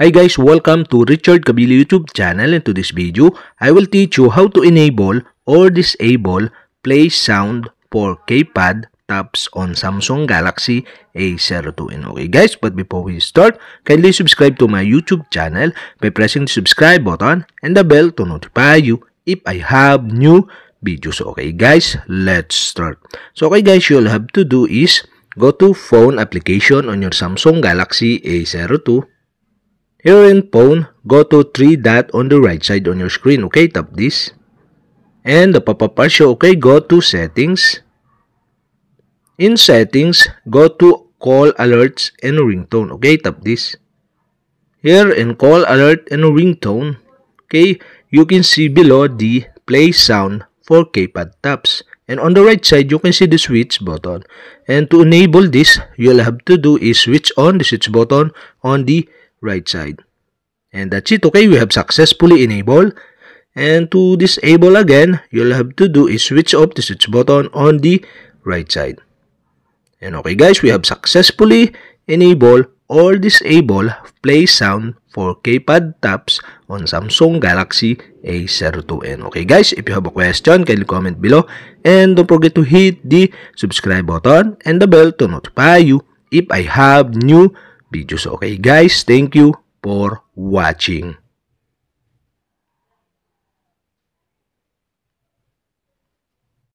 Hi guys, welcome to Richard Cabile YouTube channel. In today's video, I will teach you how to enable or disable play sound for keypad taps on Samsung Galaxy A02. And okay guys, but before we start, kindly subscribe to my YouTube channel by pressing the subscribe button and the bell to notify you if I have new videos. Okay guys, let's start. So okay guys, you'll have to do is go to phone application on your Samsung Galaxy A02. Here in phone, go to 3 dot on the right side on your screen, okay, tap this. And the pop-up bar show, okay, go to settings. In settings, go to call alerts and ringtone, okay, tap this. Here in call alert and ringtone, okay, you can see below the play sound for keypad taps. And on the right side, you can see the switch button. And to enable this, you'll have to do is switch on the switch button on the right side. And that's it. Okay, we have successfully enabled. And to disable again, you'll have to do is switch off the switch button on the right side. And okay guys, we have successfully enabled or disabled play sound for keypad taps on Samsung Galaxy A02. And okay guys, if you have a question, kindly comment below. And don't forget to hit the subscribe button and the bell to notify you if I have new videos. Okay guys, thank you for watching.